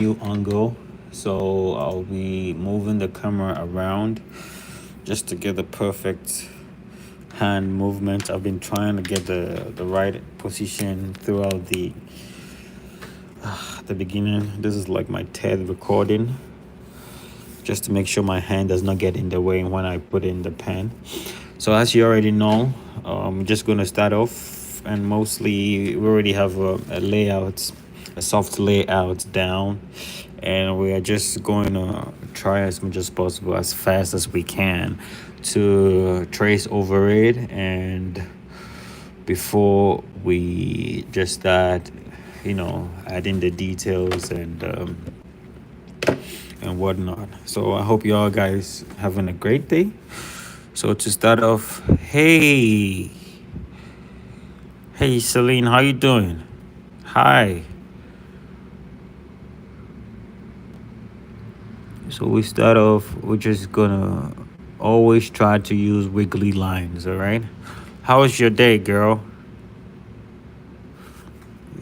new angle, so I'll be moving the camera around just to get the perfect hand movement. I've been trying to get the right position throughout the beginning. This is like my third recording, just to make sure my hand does not get in the way when I put in the pen. So as you already know, I'm just going to start off, and mostly we already have a layout, a soft layout down, and we are just going to try as much as possible, as fast as we can, to trace over it. And before we just start, adding the details and whatnot. So I hope you all guys having a great day. So to start off, hey Celine, how you doing? Hi. So we start off, we're just gonna always try to use wiggly lines, all right? How was your day, girl?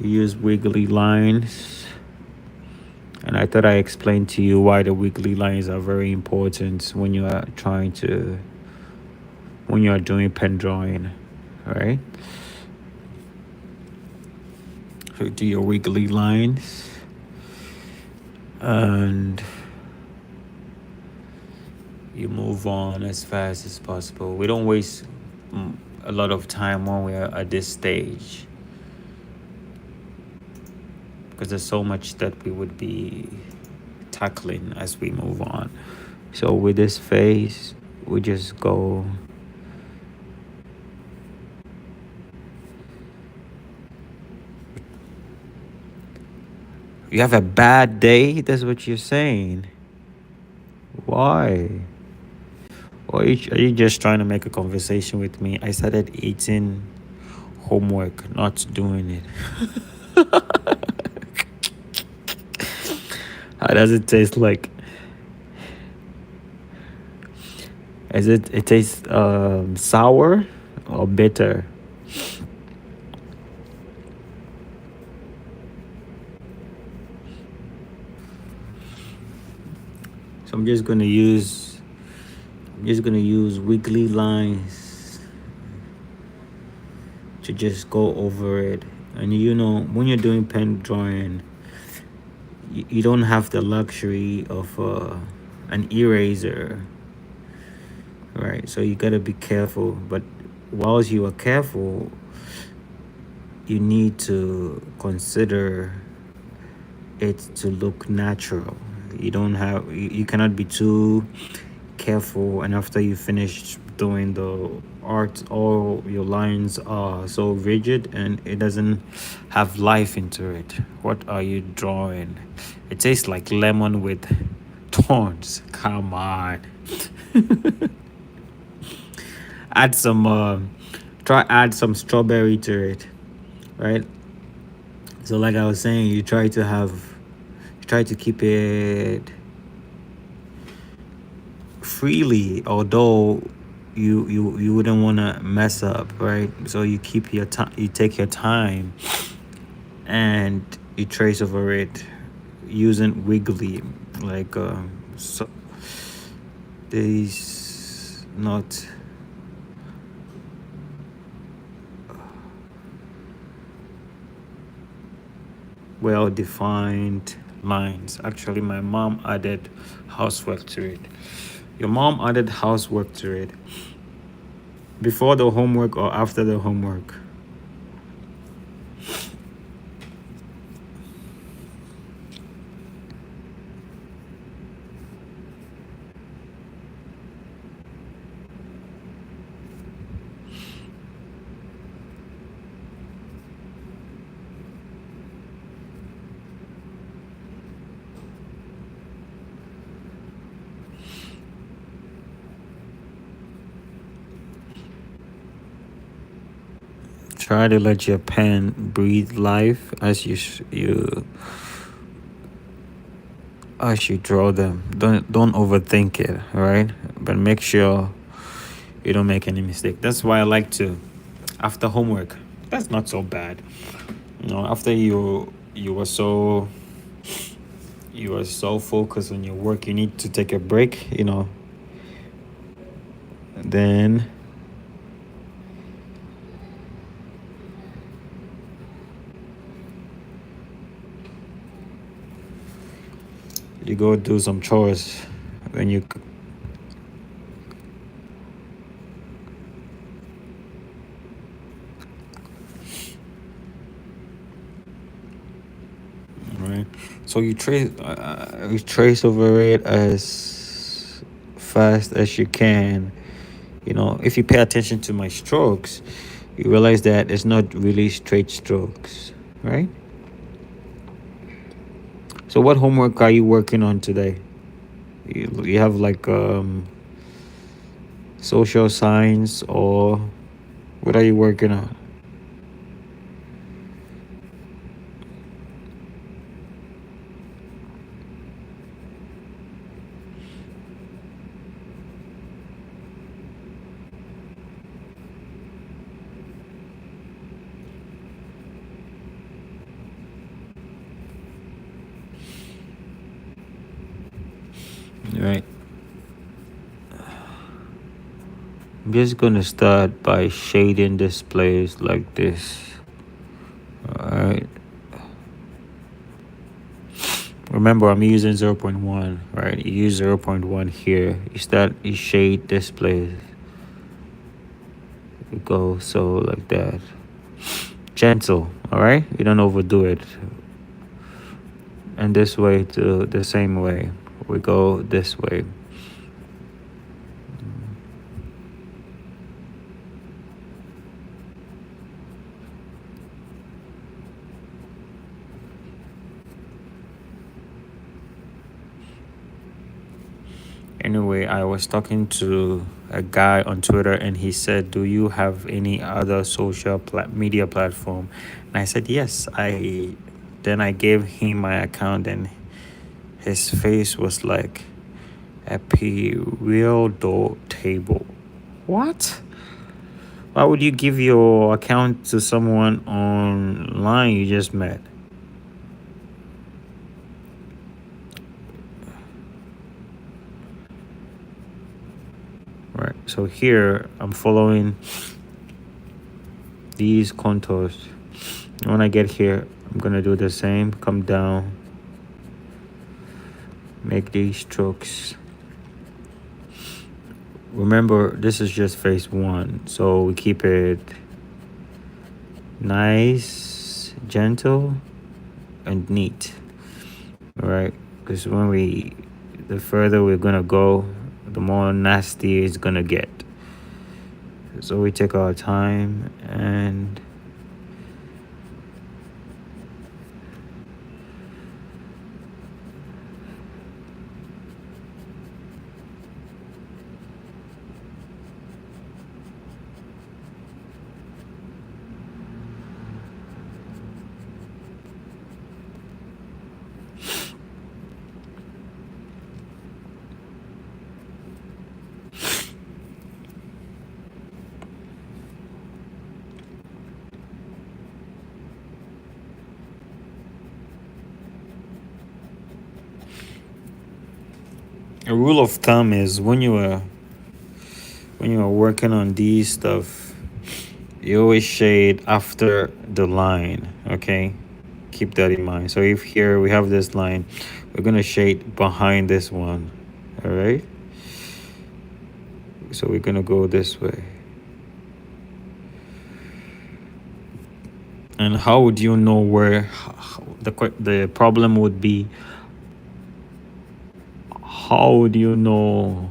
Use wiggly lines. And I thought I explained to you why the wiggly lines are very important when you are when you are doing pen drawing, all right? So do your wiggly lines, and you move on as fast as possible. We don't waste a lot of time when we're at this stage, because there's so much that we would be tackling as we move on. So with this phase, we just go. You have a bad day? That's what you're saying. Why? Or are you just trying to make a conversation with me? I started eating homework, not doing it. How does it taste like? It tastes sour or bitter? So I'm just gonna use wiggly lines to just go over it. And when you're doing pen drawing, you don't have the luxury of an eraser, right? So you gotta be careful. But whilst you are careful, you need to consider it to look natural. You cannot be too careful, and after you finish doing the art, all your lines are so rigid and it doesn't have life into it. What are you drawing? It tastes like lemon with thorns. Come on. Add some add some strawberry to it, right? So like I was saying, you try to keep it freely, although you wouldn't want to mess up, right? So you keep your time, you take your time, and you trace over it using wiggly, like so these not well defined lines. Actually, my mom added housework to it. Your mom added housework to it before the homework or after the homework? Try to let your pen breathe life as you draw them. Don't overthink it, all right? But make sure you don't make any mistake. That's why I like to, after homework, that's not so bad. After you were so you are so focused on your work, you need to take a break, then you go do some chores. When you right, so you trace over it as fast as you can. If you pay attention to my strokes, you realize that it's not really straight strokes, right? So what homework are you working on today? You have like social science, or what are you working on? Right. I'm just gonna start by shading this place like this. Alright. Remember, I'm using 0.1, right? You use 0.1 here. You shade this place. You go so like that. Gentle, alright? You don't overdo it. And this way to the same way. We go this way. Anyway, I was talking to a guy on Twitter, and he said, "Do you have any other social media platform?" And I said, "Yes." Then I gave him my account, and his face was like a period table. What? Why would you give your account to someone online you just met? Right. So here I'm following these contours. When I get here, I'm gonna do the same. Come down, make these strokes. Remember, this is just phase 1, so we keep it nice, gentle, and neat. All right, because the further we're gonna go, the more nasty it's gonna get. So we take our time and a rule of thumb is when you are working on these stuff, you always shade after the line. Okay, keep that in mind. So if here we have this line, we're gonna shade behind this one. All right, so we're gonna go this way. And how would you know where the problem would be? How would you know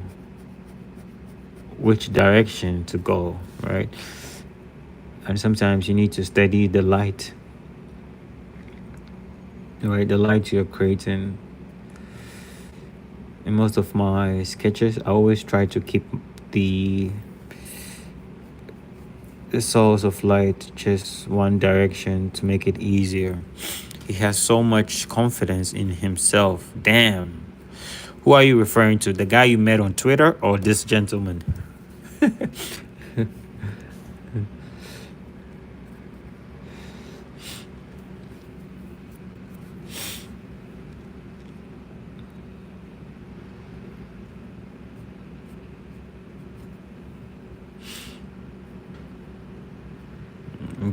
which direction to go, right? And sometimes you need to steady the light, right? The light you're creating. In most of my sketches, I always try to keep the source of light just one direction to make it easier. He has so much confidence in himself. Damn. Who are you referring to? The guy you met on Twitter or this gentleman?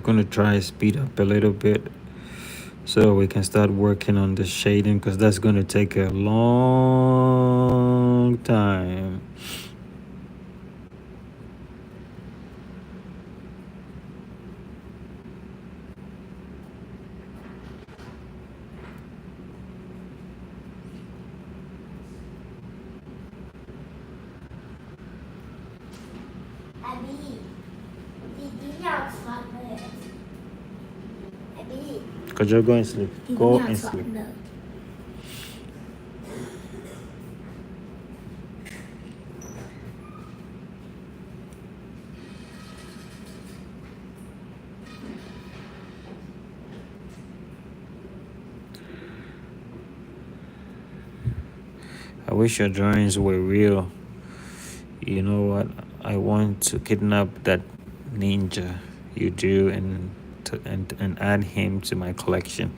going to try speed up a little bit so we can start working on the shading, because that's going to take a long time. Abby, did not fuck with Abby. Because you're going to sleep. Go and sleep. I wish your drawings were real. You know what? I want to kidnap that ninja you drew and add him to my collection.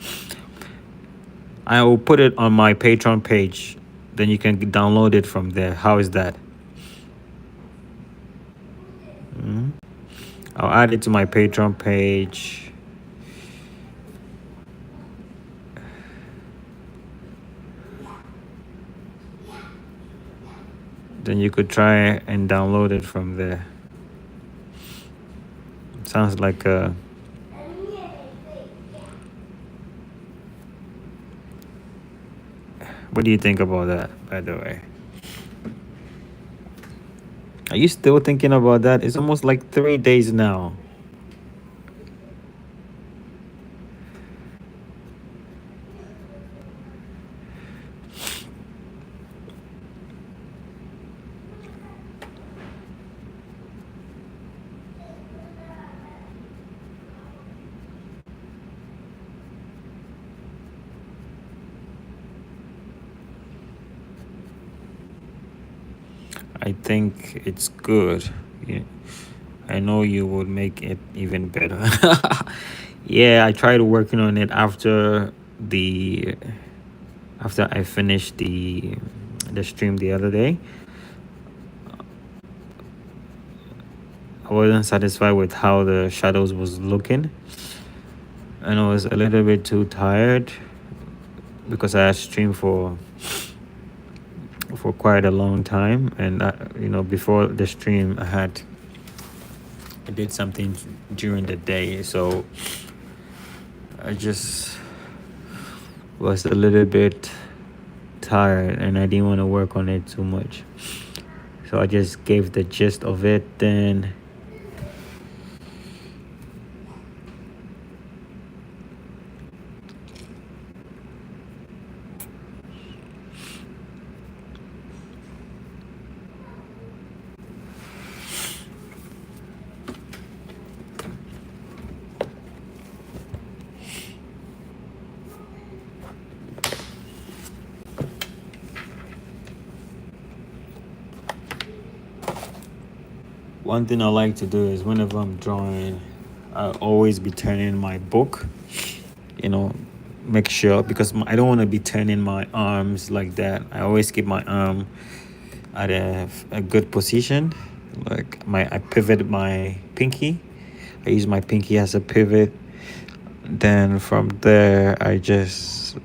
I will put it on my Patreon page. Then you can download it from there. How is that? I'll add it to my Patreon page. Then you could try and download it from there. Sounds like a... What do you think about that, by the way? Are you still thinking about that? It's almost like 3 days now. I think it's good. I know you would make it even better. Yeah, I tried working on it after I finished the stream the other day. I wasn't satisfied with how the shadows was looking, and I was a little bit too tired because I had streamed for quite a long time, and before the stream I did something during the day, so I just was a little bit tired and I didn't want to work on it too much, so I just gave the gist of it. Then one thing I like to do is whenever I'm drawing, I always be turning my book, make sure, because I don't want to be turning my arms like that. I always keep my arm at a good position. Like I pivot my pinky. I use my pinky as a pivot. Then from there, I just,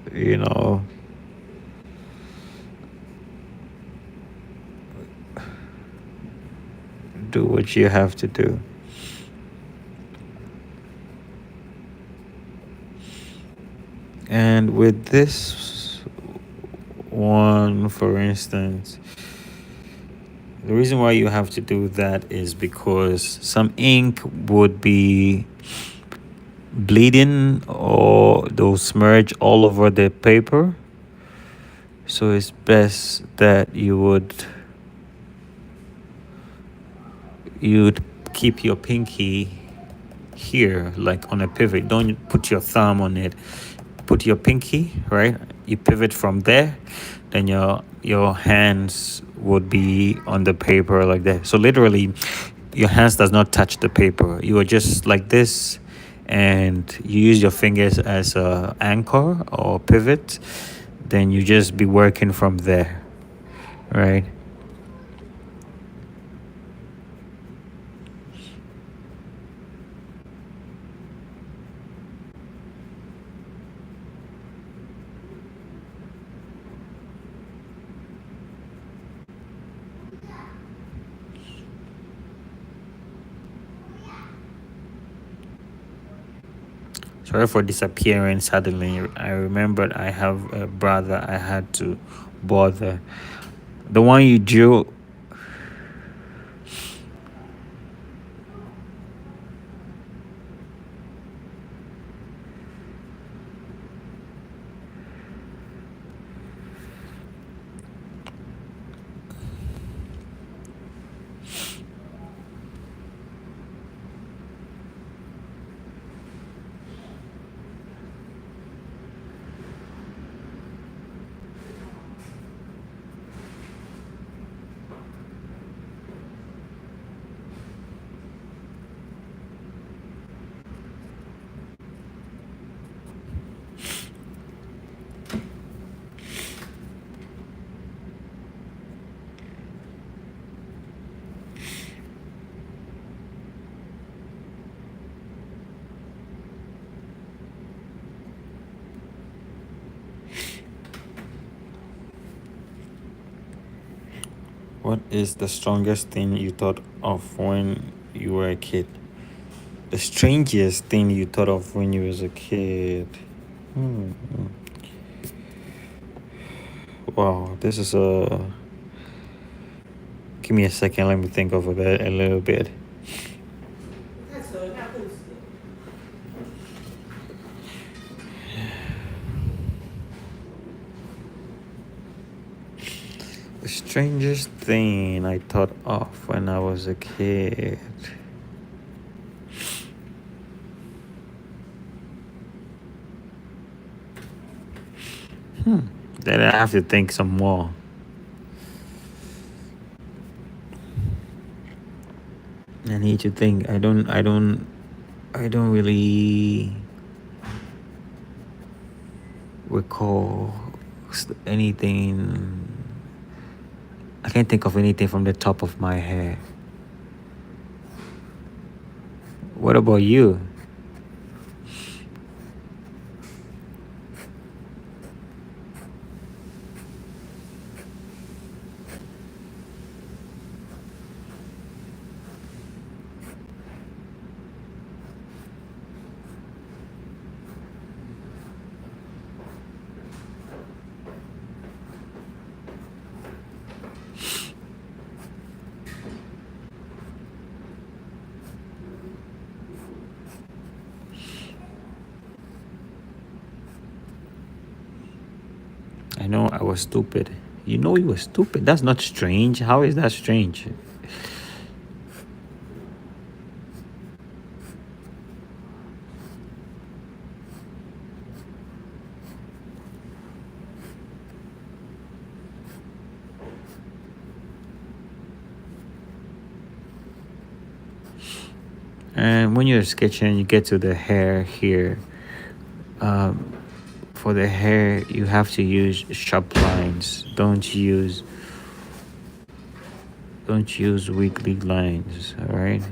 do what you have to do. And with this one, for instance, the reason why you have to do that is because some ink would be bleeding or they'll smudge all over the paper. So it's best that you'd keep your pinky here, like on a pivot. Don't put your thumb on it. Put your pinky, right? You pivot from there, then your hands would be on the paper like that. So literally, your hands does not touch the paper. You are just like this, and you use your fingers as a anchor or pivot. Then you just be working from there, right? Sorry for disappearing suddenly. I remembered I have a brother I had to bother. The one you drew. What is the strongest thing you thought of when you were a kid? The strangest thing you thought of when you was a kid. Hmm. Wow, this is a. Give me a second. Let me think of it a little bit. The strangest thing I thought of when I was a kid. Then I have to think some more. I need to think. I don't really recall anything. I can't think of anything from the top of my head. What about you? I know I was stupid. You know you were stupid. That's not strange. How is that strange? And when you're sketching, you get to the hair here. For the hair, you have to use sharp lines. Don't use weakly lines. All right.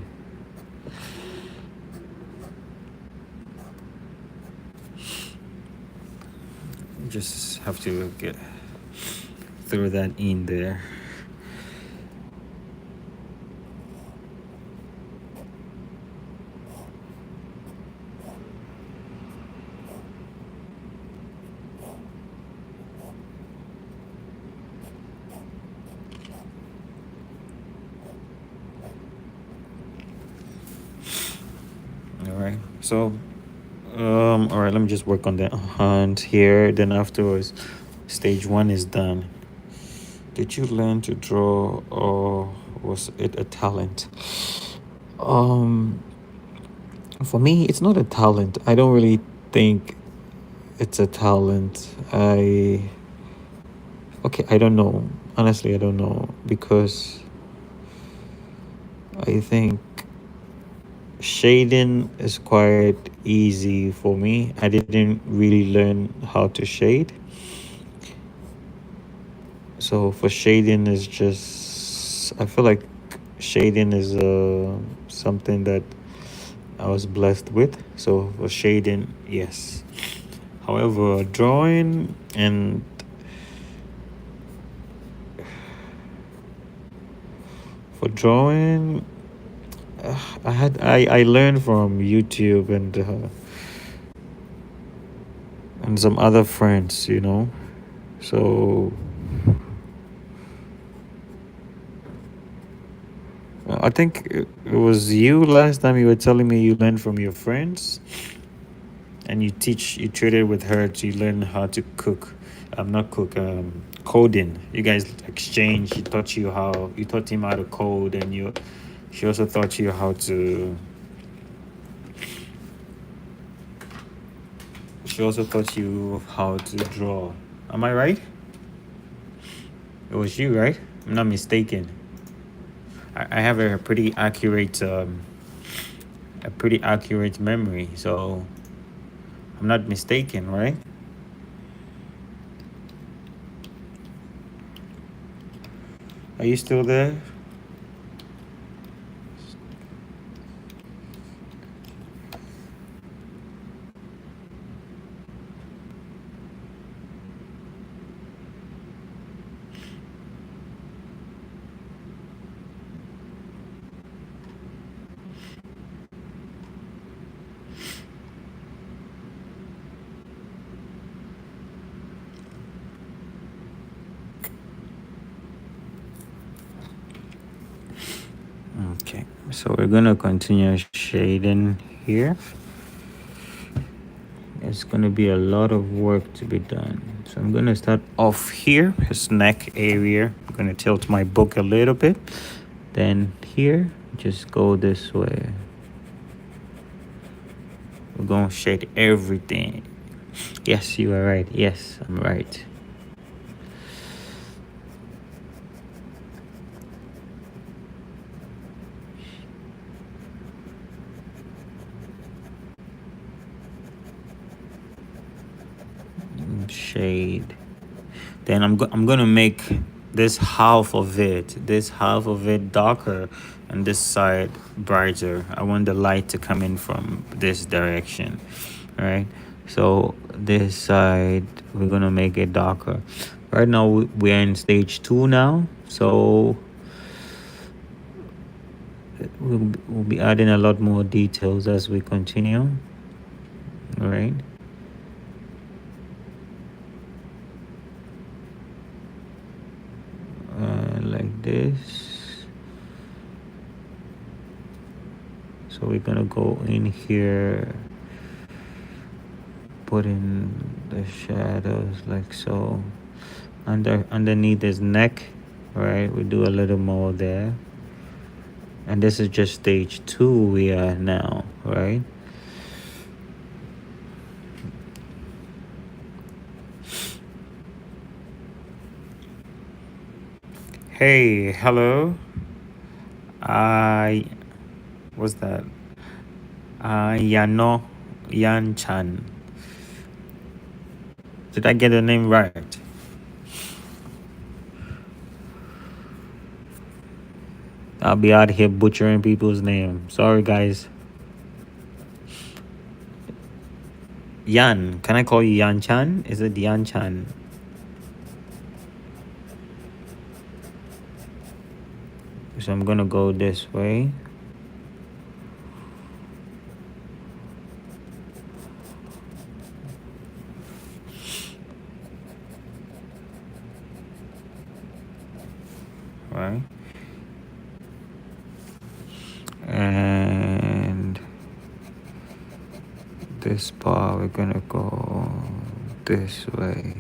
You just have to throw that in there. So, all right, let me just work on the hand here. Then afterwards, stage 1 is done. Did you learn to draw, or was it a talent? For me, it's not a talent. I don't really think it's a talent. I don't know. Honestly, I don't know, because I think shading is quite easy for me. I didn't really learn how to shade. So for shading is just, I feel like shading is something that I was blessed with. So for shading, yes. However, drawing and for drawing, I learned from YouTube, and and some other friends, So I think it was you last time you were telling me you learned from your friends, and you traded with her to learn how to cook. Not cook, coding. You guys exchanged. You taught him how to code, and she also taught you how to. She also taught you how to draw. Am I right? It was you, right? I'm not mistaken. I have a pretty accurate memory, so I'm not mistaken, right? Are you still there? Okay, so we're gonna continue shading here. It's gonna be a lot of work to be done. So I'm gonna start off here, his neck area. I'm gonna tilt my book a little bit. Then here, just go this way. We're gonna shade everything. Yes, you are right. Yes, I'm right. Shade. Then I'm gonna make this half of it darker and this side brighter. I want the light to come in from this direction. All right, so this side we're gonna make it darker. Right now we're in stage 2 now, so we'll be adding a lot more details as we continue. All right. Like this. So we're gonna go in here, put in the shadows like so. Underneath his neck, right? We do a little more there. And this is just stage 2 we are now, right? Hey, hello. What's that? Yano Yan Chan. Did I get the name right? I'll be out here butchering people's name. Sorry, guys. Yan. Can I call you Yan Chan? Is it Yan Chan? So I'm gonna go this way. Right. And this part we're gonna go this way.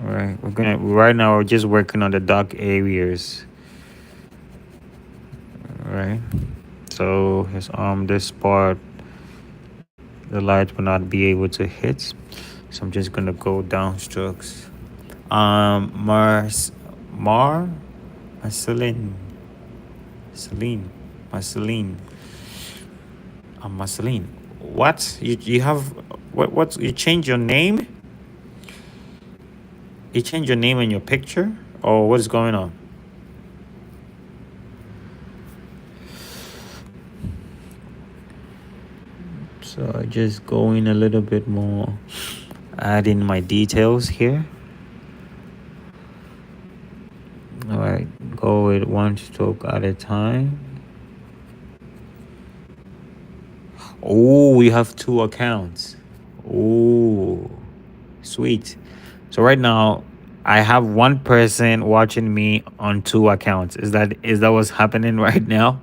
Right. Right now we're just working on the dark areas. Right. So his arm, this part, the light will not be able to hit. So I'm just gonna go down strokes. Marceline. Marceline. What? You have what you changed your name? You changed your name in your picture? Or what is going on? So I just go in a little bit more, add in my details here. All right, go with one stroke at a time. Oh, we have two accounts. Oh, sweet. So right now, I have one person watching me on two accounts. Is that what's happening right now?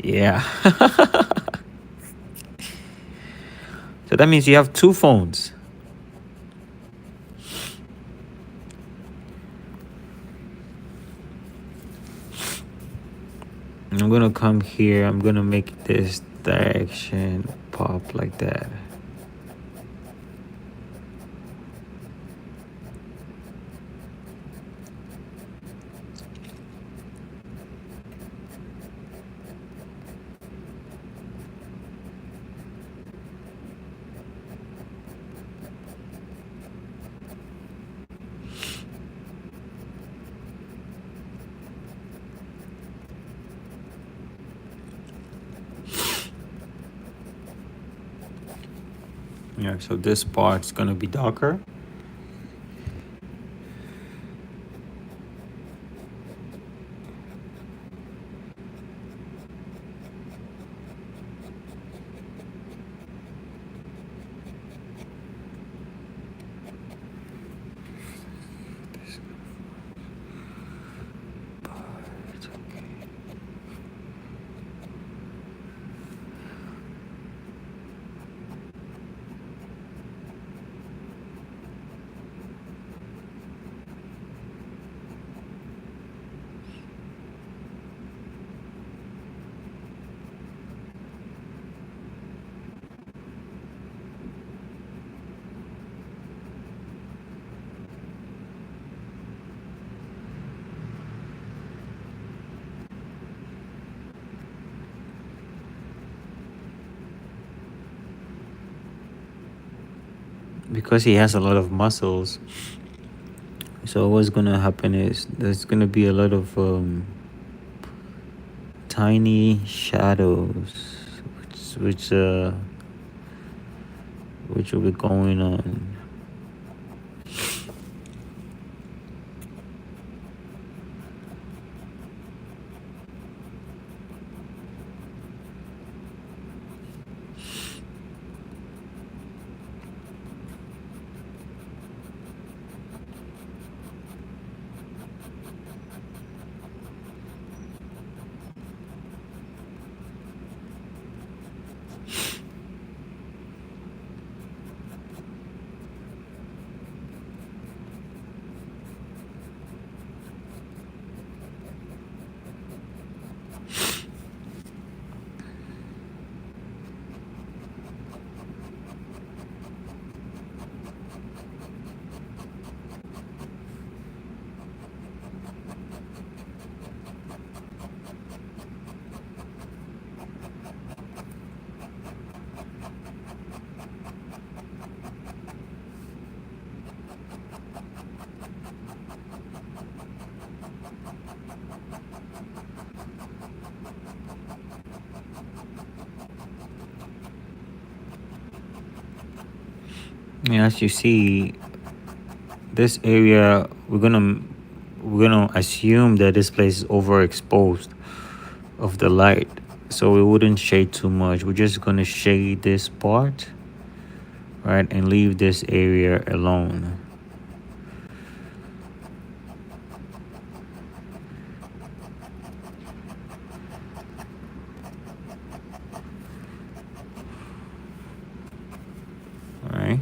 Yeah. So that means you have two phones. I'm gonna come here. I'm gonna make this direction pop like that. Yeah, so this part's gonna be darker. Because he has a lot of muscles. So what's gonna happen is there's gonna be a lot of tiny shadows, which will be going on. And as you see, this area we're gonna assume that this place is overexposed of the light, so we wouldn't shade too much. We're just gonna shade this part, right, and leave this area alone. All right,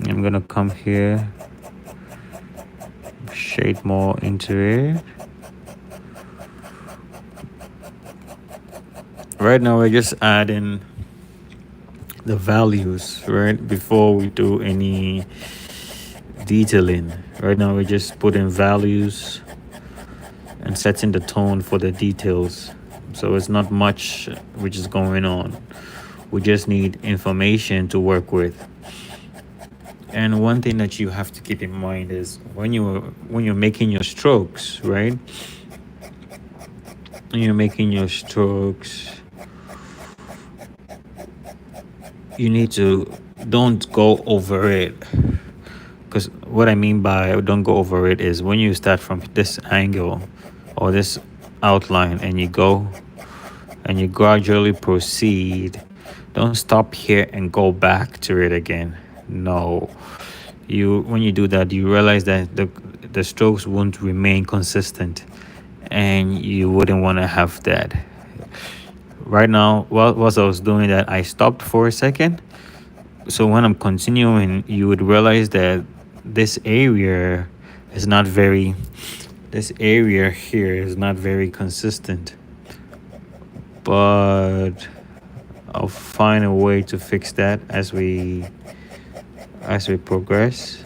I'm gonna come here, shade more into it. Right now we're just adding the values, right, before we do any detailing. Right now we're just putting values and setting the tone for the details. So it's not much which is going on. We just need information to work with. And one thing that you have to keep in mind is when you're making your strokes, right? and you're making your strokes, you need to don't go over it. Because what I mean by don't go over it is when you start from this angle or this outline and you go and you gradually proceed, don't stop here and go back to it again. No. You when you do that, you realize that the strokes won't remain consistent, and you wouldn't want to have that. Right now, whilst I was doing that, I stopped for a second. So when I'm continuing, you would realize that this area is not very this area here is not very consistent, but I'll find a way to fix that as we progress.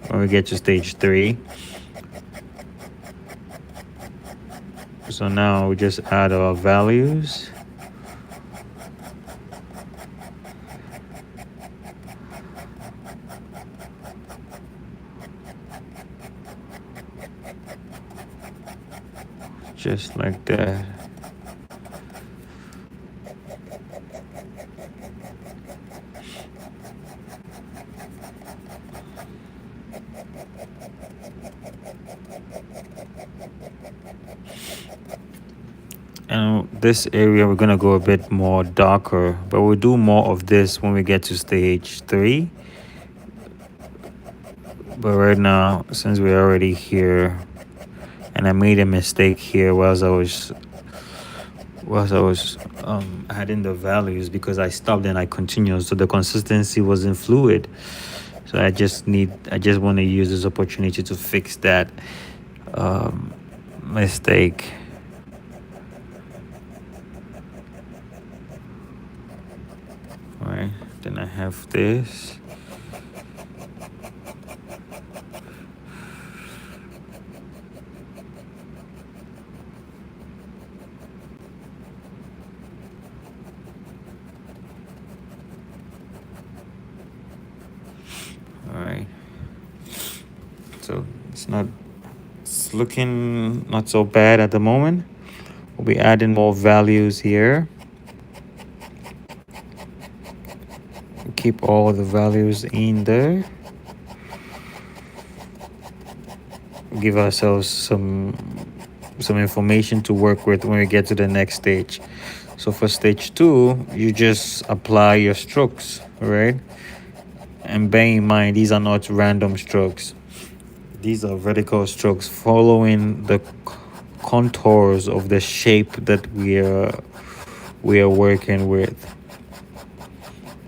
When we get to stage 3, so now we just add our values. Just like that. And this area we're gonna go a bit more darker, but we'll do more of this when we get to stage 3. But right now, since we're already here, and I made a mistake here whilst I was adding the values, because I stopped and I continued, so the consistency wasn't fluid. So I just want to use this opportunity to fix that mistake. All right, then I have this. All right, so it's looking not so bad at the moment. We'll be adding more values here. Keep all the values in there. Give ourselves some information to work with when we get to the next stage. So for stage 2, you just apply your strokes, right? And bear in mind, these are not random strokes. These are vertical strokes following the contours of the shape that we are working with.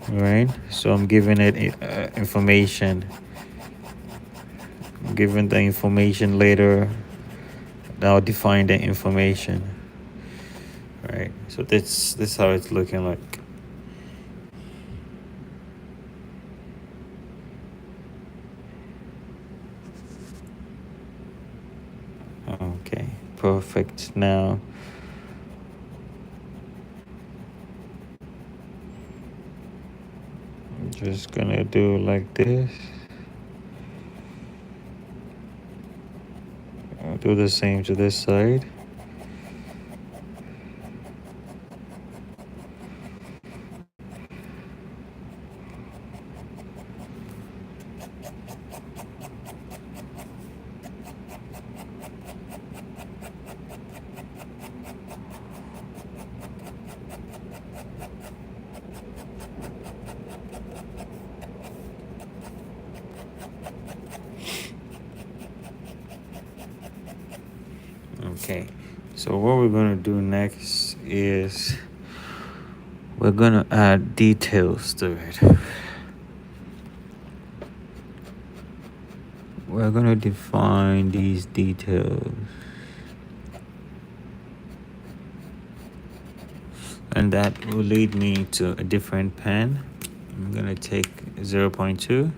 Right? So I'm giving it information. I'm giving the information later. I'll define the information. Right? So this is how it's looking like. Okay, perfect. Now I'm just gonna do like this. I'll do the same to this side. Okay, so what we're gonna do next is we're gonna add details to it. We're gonna define these details, and that will lead me to a different pen. I'm gonna take 0.2.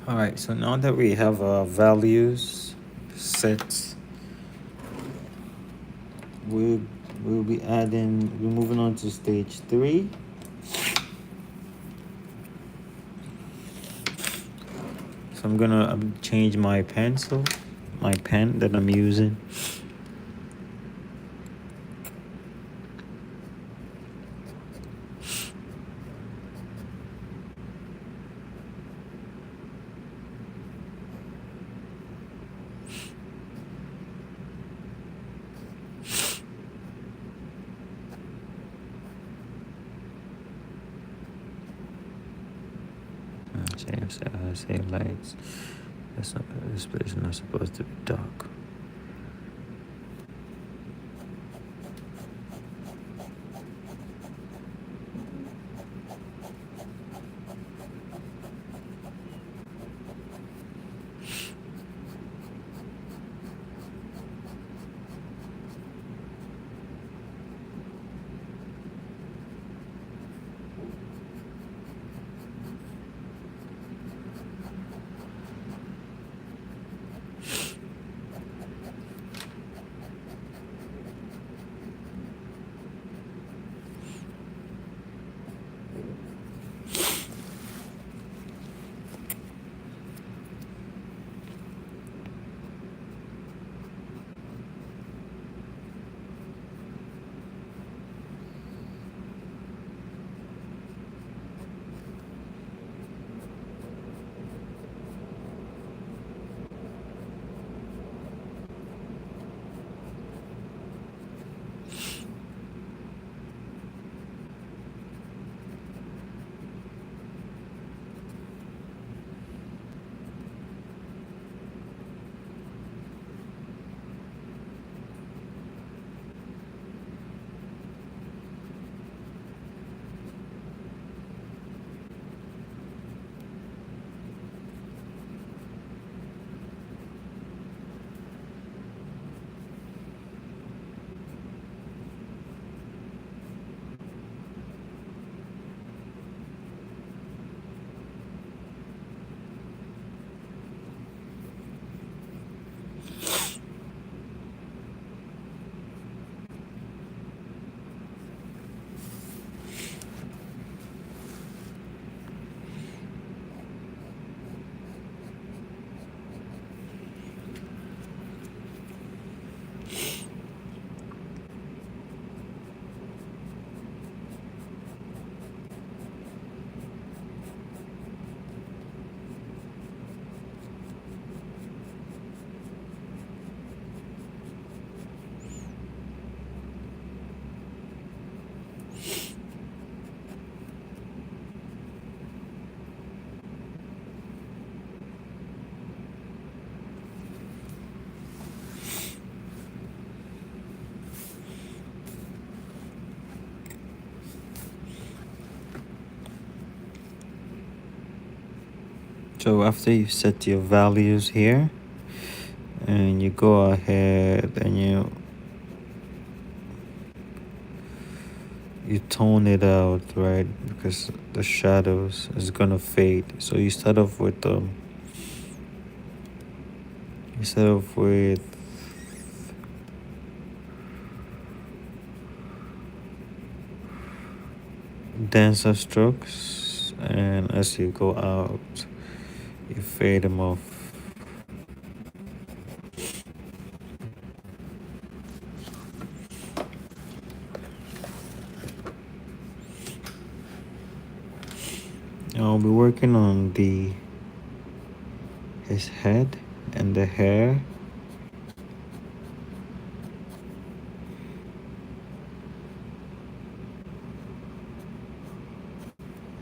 All right, so now that we have our values set, we'll we're moving on to stage 3. So I'm gonna change my pen that I'm using. Say lights. This place is not supposed to be dark. So after you set your values here, and you go ahead and you tone it out, right? Because the shadows is gonna fade. So you start off with denser strokes, and as you go out, you fade them off. I'll be working on his head and the hair.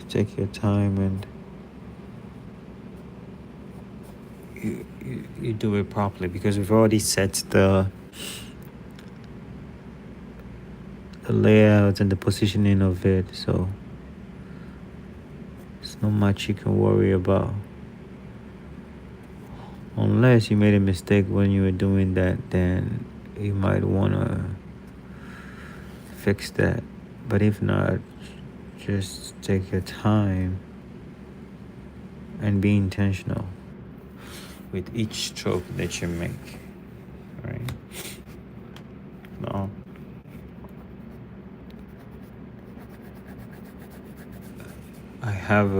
Take your time and you do it properly, because we've already set the layout and the positioning of it, so there's not much you can worry about, unless you made a mistake when you were doing that. Then you might want to fix that, but if not, just take your time and be intentional. with each stroke that you make. All right. Now, I have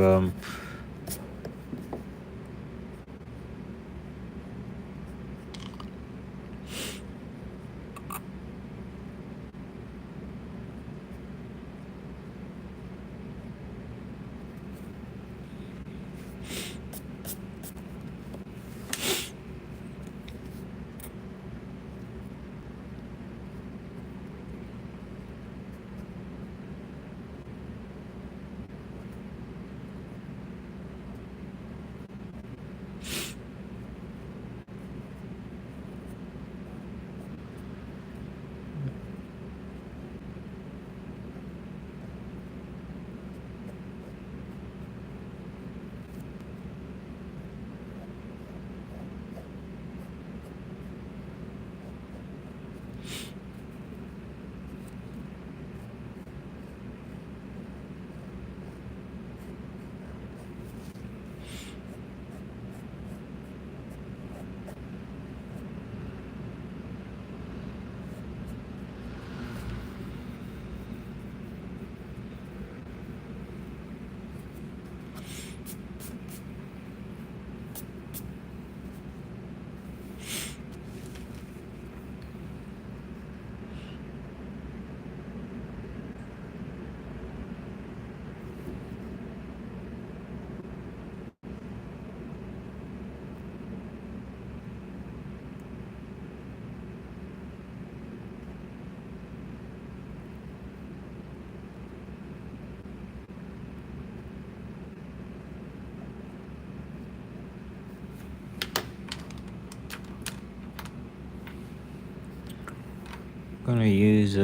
gonna use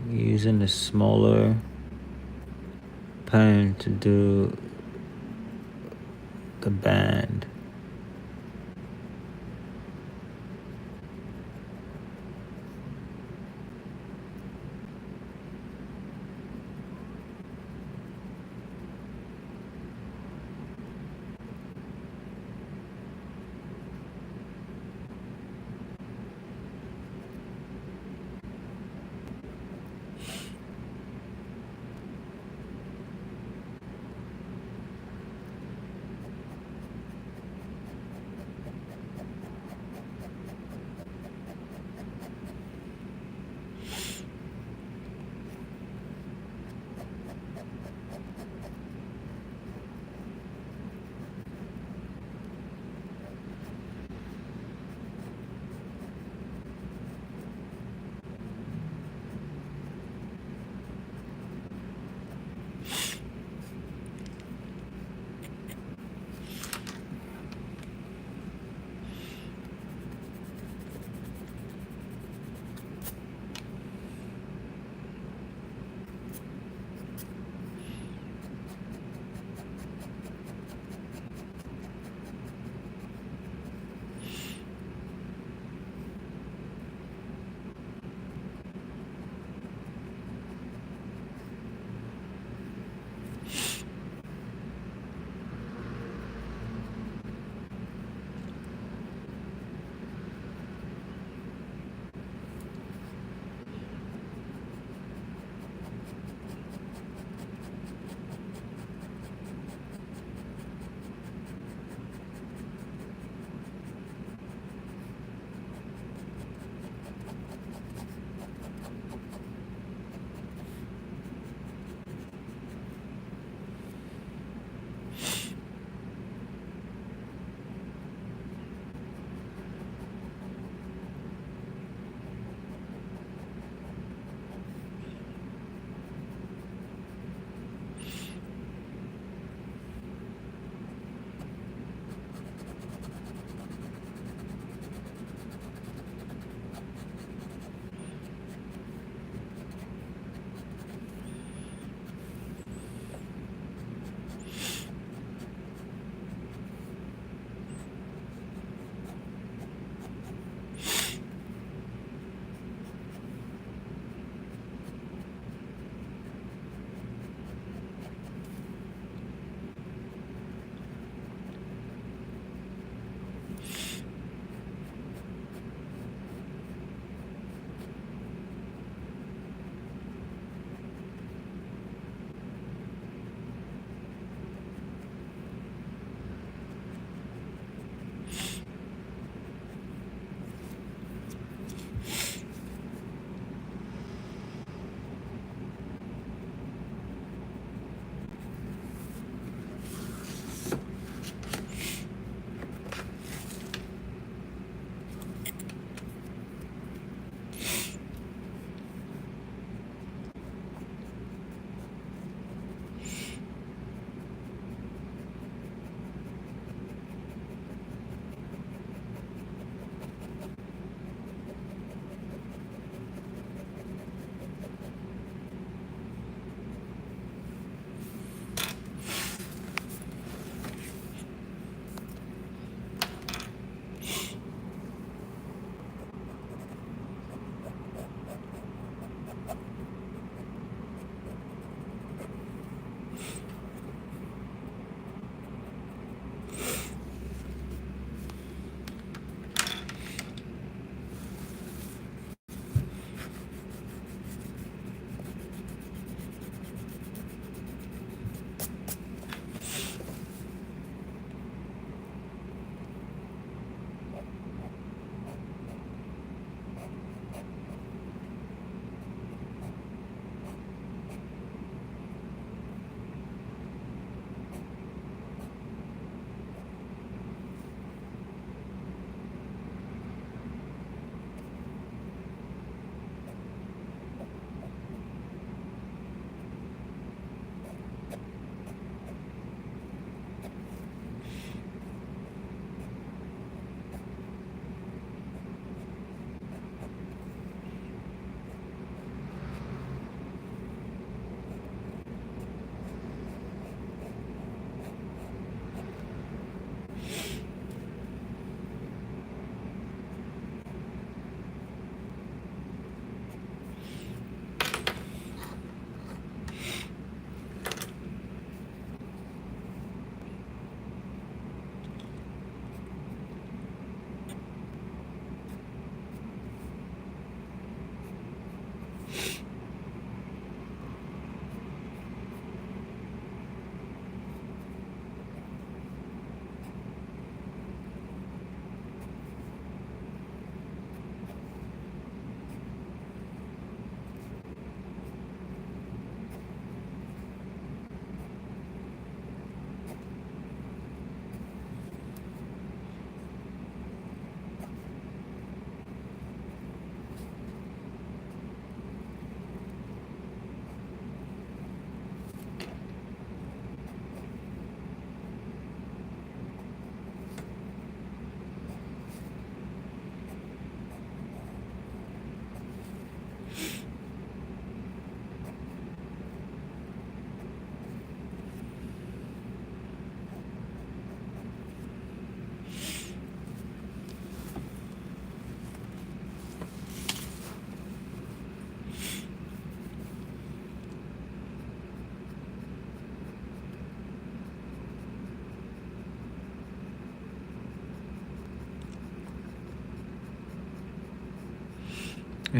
using a smaller pen to do the band.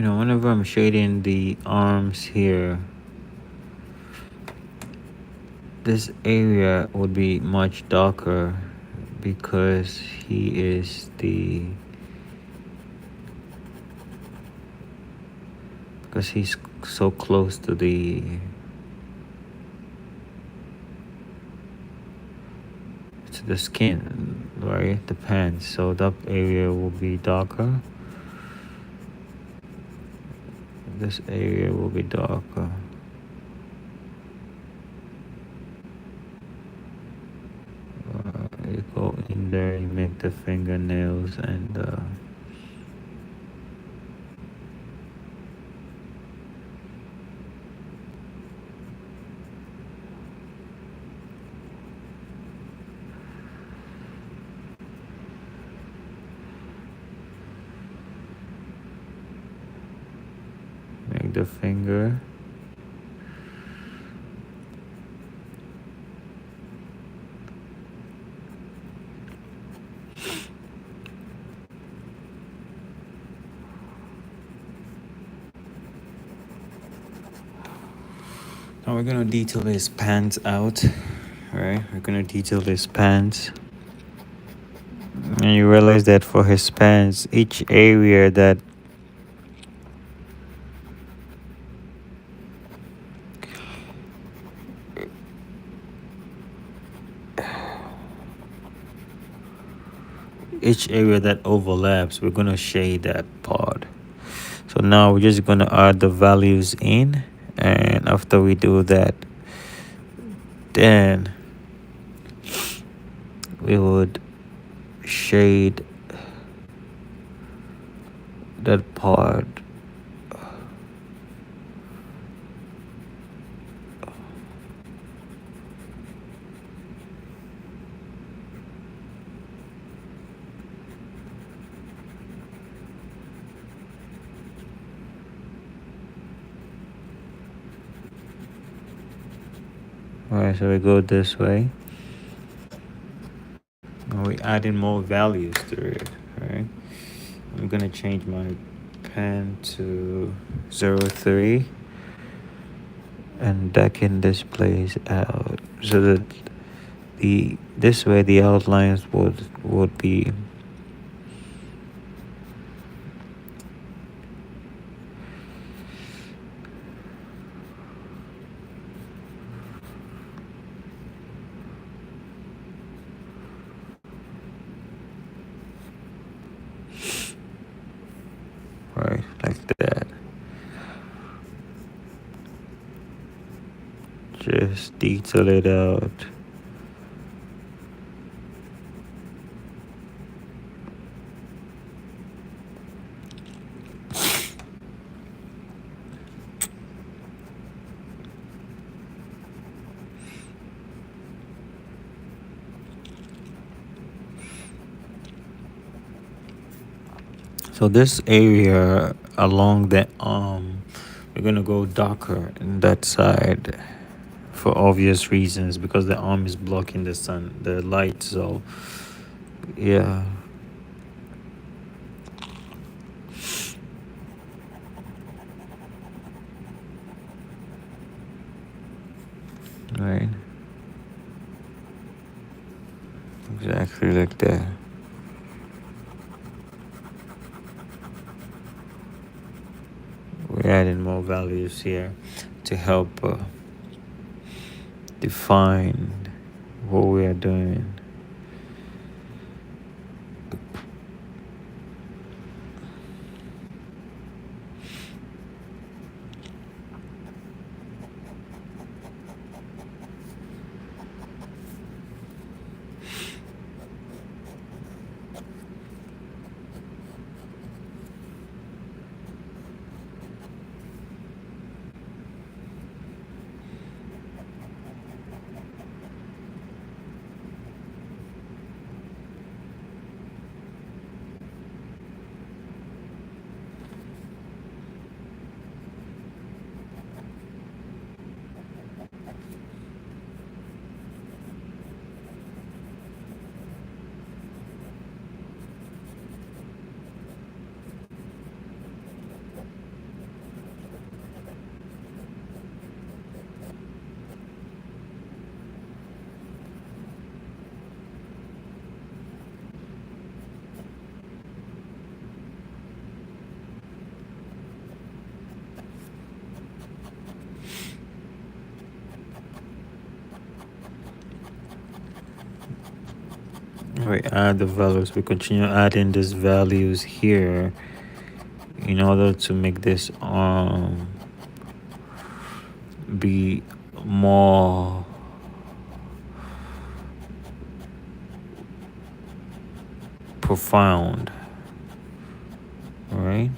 whenever I'm shading the arms here, this area would be much darker because he's so close to the skin, right? The pants. So that area will be darker. This area will be darker. You go in there, you make the fingernails and make the finger. Now we're gonna detail his pants out, right? We're gonna detail his pants. And you realize that for his pants, each area that overlaps, we're gonna shade that part. So now we're just gonna add the values in, and after we do that, then we would shade that part. Alright, so we go this way. And we add in more values to it, right? I'm gonna change my pen to 03 and darken this place out so that this way the outlines would be right like that. Just detail it out. So this area along the arm, we're gonna go darker in that side for obvious reasons because the arm is blocking the light. So yeah. Right. Exactly like that. We're adding more values here to help define what we are doing. we add the values, we continue adding these values here in order to make this be more profound, right?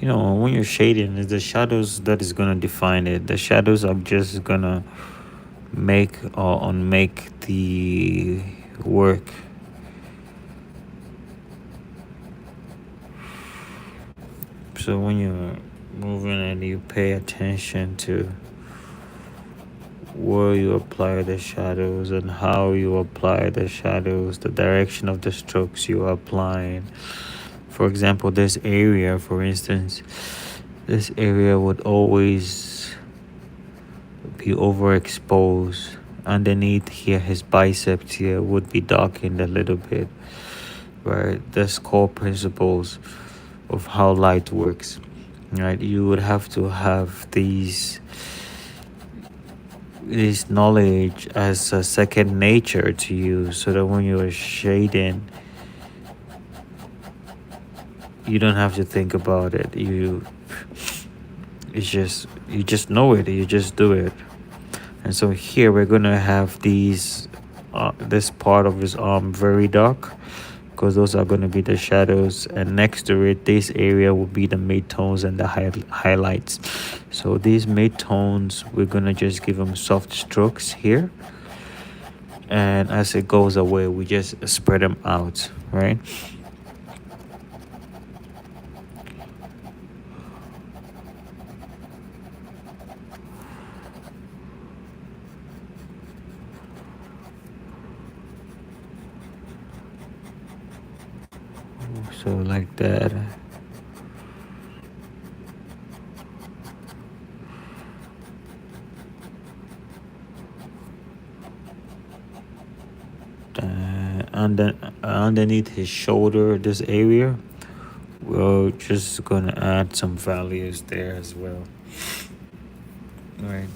When you're shading, it's the shadows that is gonna define it. The shadows are just gonna make or unmake the work. So when you're moving and you pay attention to where you apply the shadows and how you apply the shadows, the direction of the strokes you are applying. For example, this area, for instance, this area would always be overexposed. Underneath here, his biceps here would be darkened a little bit, right? That's core principles of how light works, right? You would have to have this knowledge as a second nature to you, so that when you are shading, you don't have to think about it. You just know it. You just do it. And so here we're gonna have these this part of his arm very dark, because those are going to be the shadows, and next to it, this area will be the midtones and the highlights. So these midtones, we're going to just give them soft strokes here, and as it goes away, we just spread them out, right? So like that. Underneath his shoulder, this area, we're just gonna add some values there as well. All right.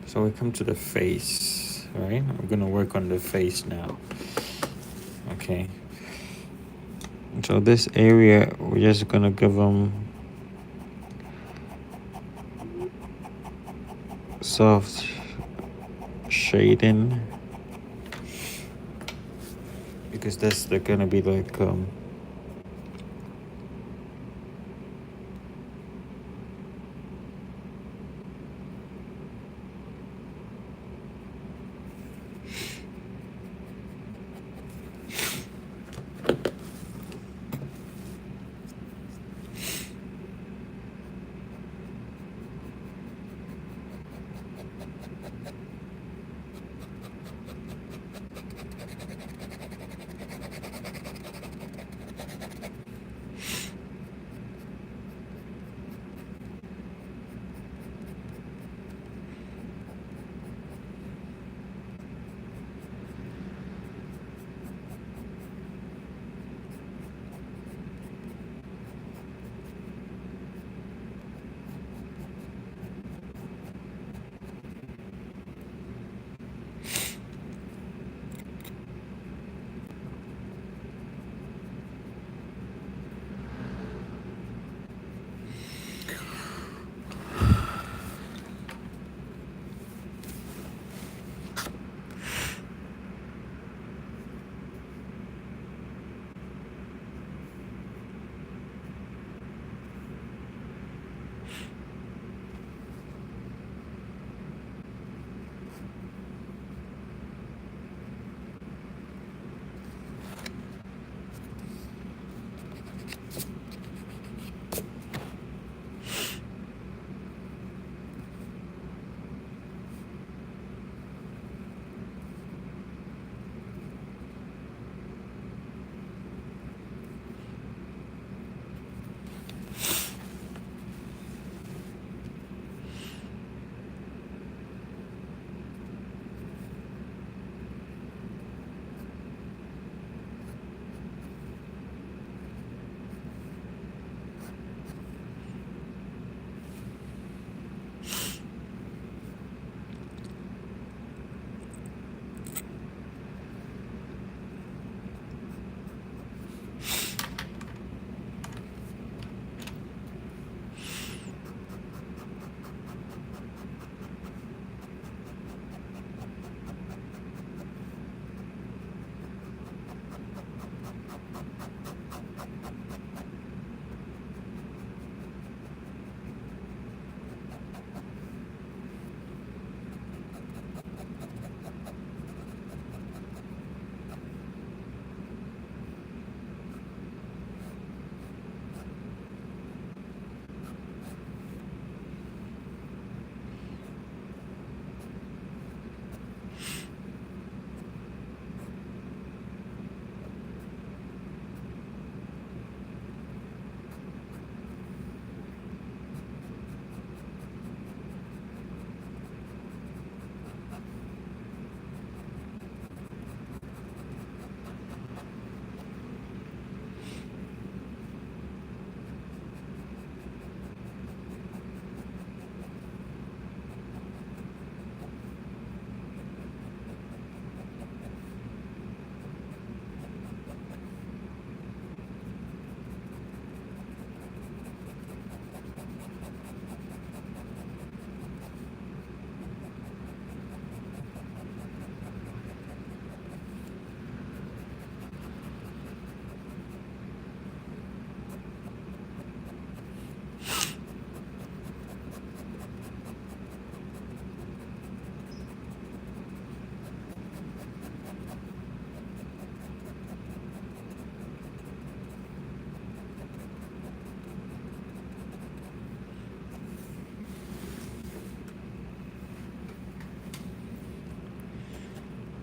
So we come to the face, right? We're gonna work on the face now. Okay. So this area, we're just gonna give them soft shading, because they're gonna be like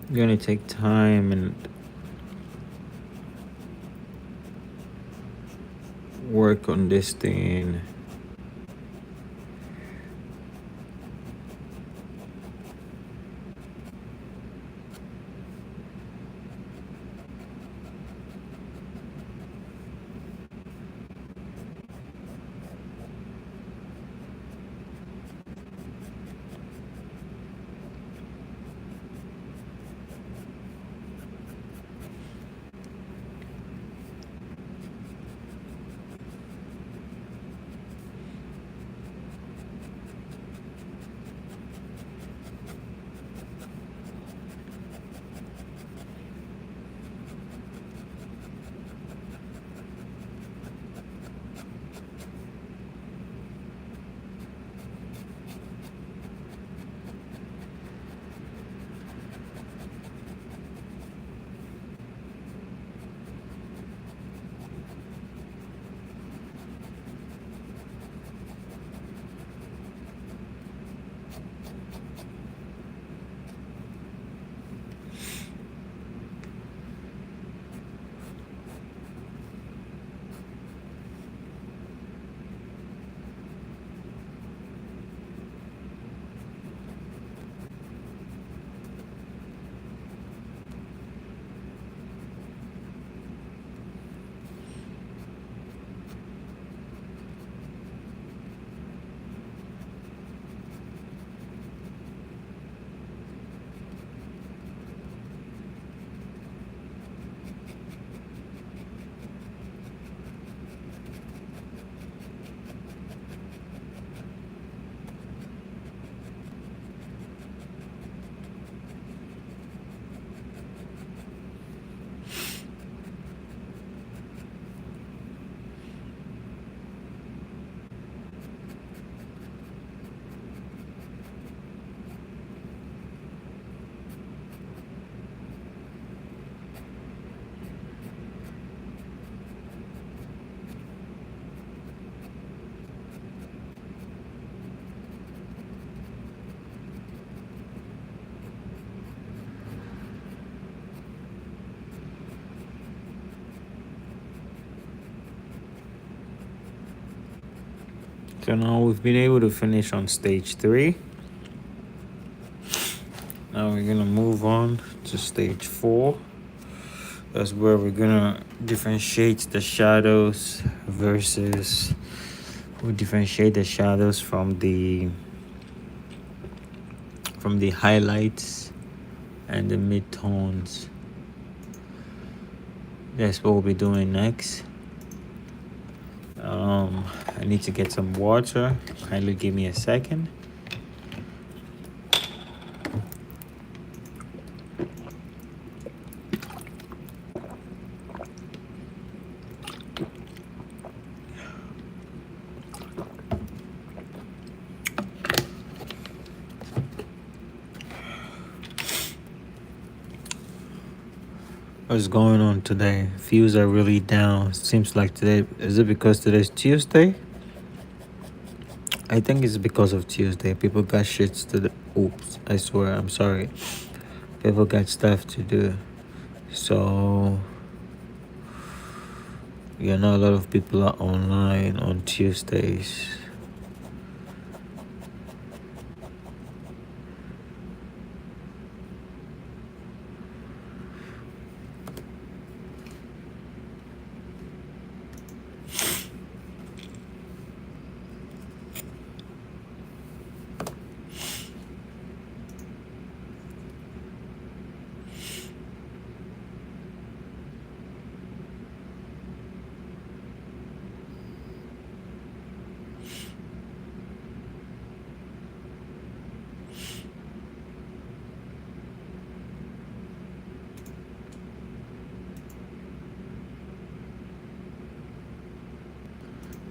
You're gonna take time and work on this thing. So now we've been able to finish on stage 3. Now we're gonna move on to stage 4. That's where we're gonna differentiate the shadows versus we differentiate the shadows from the highlights and the midtones. That's what we'll be doing next. I need to get some water. Kindly give me a second. What's going on today? Views are really down. Seems like today, is it because today's Tuesday? I think it's because of Tuesday. People got shits to do. Oops, I swear, I'm sorry. People got stuff to do. So, yeah, not a lot of people are online on Tuesdays.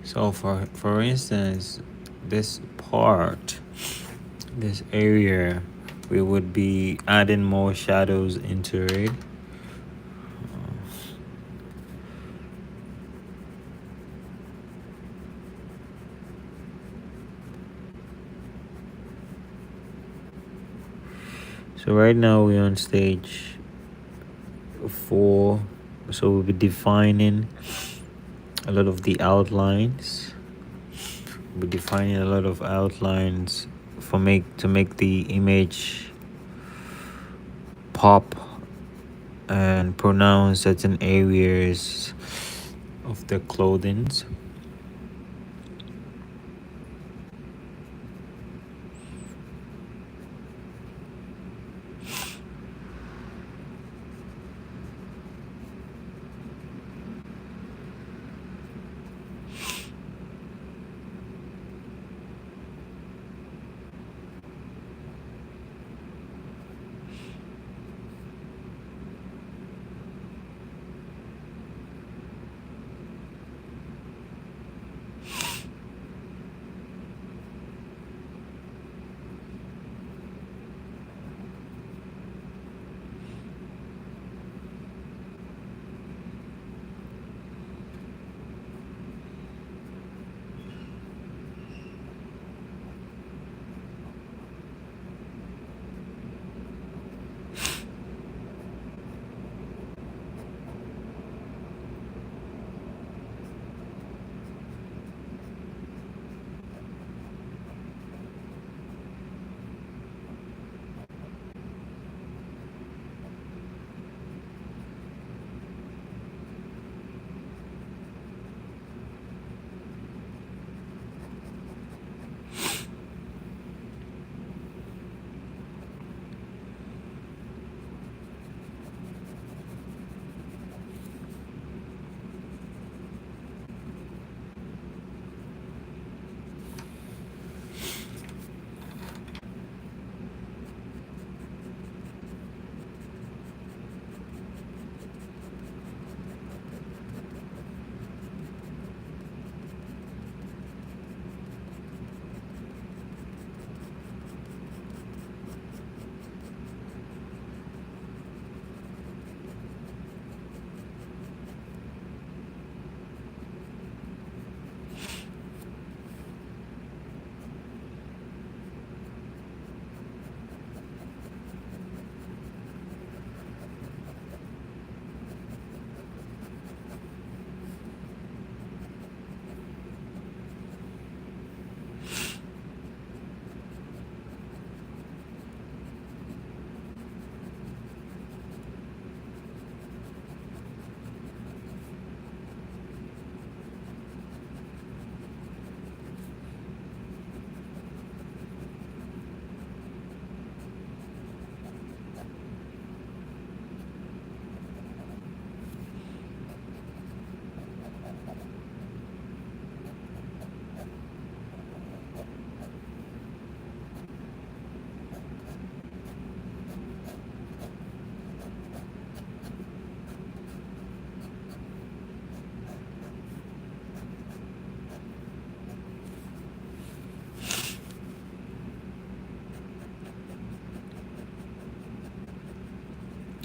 So for instance, this part, this area, we would be adding more shadows into it. So right now we're on stage 4. So we'll be defining a lot of the outlines. We'll be defining a lot of outlines to make the image pop and pronounce certain areas of the clothing.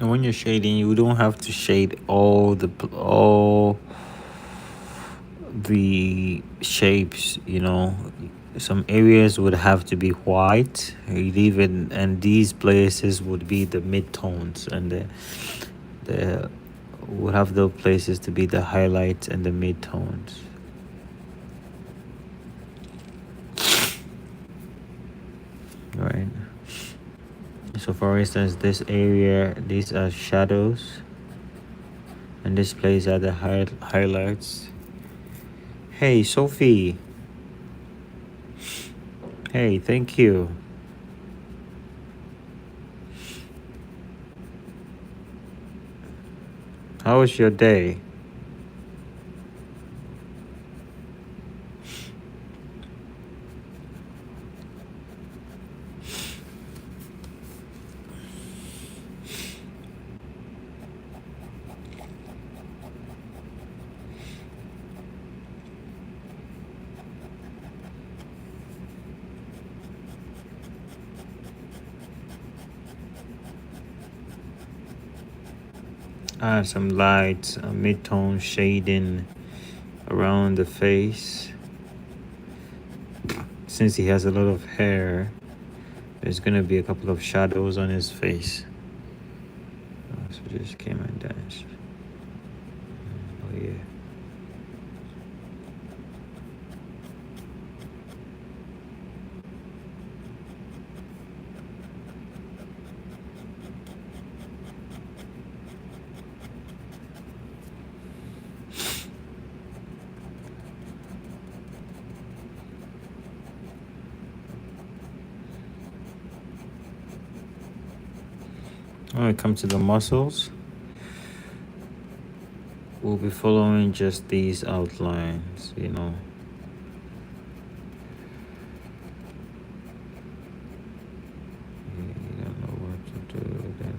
And when you're shading, you don't have to shade all the shapes. Some areas would have to be white. And these places would be the midtones, and the would have those places to be the highlights and the midtones. Right. So for instance, this area, these are shadows, and this place are the highlights. Hey, Sophie. Hey, thank you. How was your day? Add some lights, mid-tone shading around the face. Since he has a lot of hair, There's gonna be a couple of shadows on his face. So just came and danced. Oh yeah. When it comes to the muscles, we'll be following just these outlines, you know. You don't know what to do then.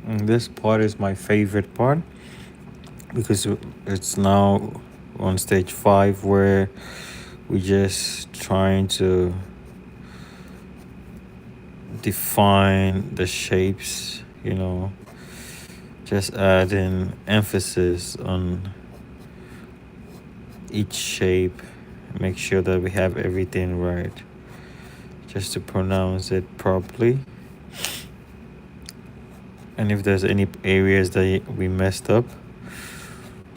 And this part is my favorite part because it's now on stage 5 where we're just trying to define the shapes, you know, just adding emphasis on each shape, make sure that we have everything right, just to pronounce it properly. And if there's any areas that we messed up,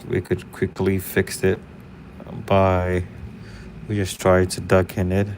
we could quickly fix it by we just try to duck in it.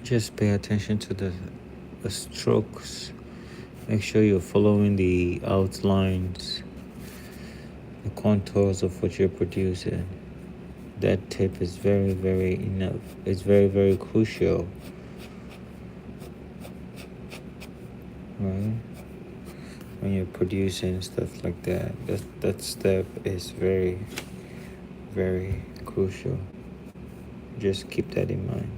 just pay attention to the strokes. Make sure you're following the outlines, the contours of what you're producing. That tip is very enough. It's very crucial, right? When you're producing stuff like that, that step is very crucial. Just keep that in mind.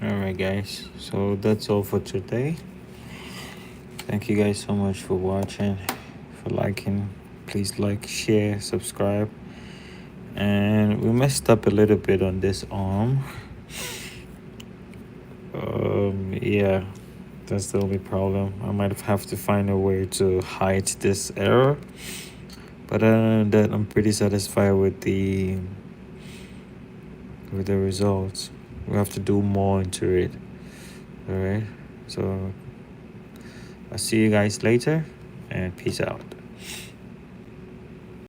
Alright guys, so that's all for today. Thank you guys so much for watching, for liking. Please like, share, subscribe. And we messed up a little bit on this arm. Yeah, that's the only problem. I might have to find a way to hide this error. But other than that, I'm pretty satisfied with the results. We have to do more into it. Alright, so I'll see you guys later, and peace out.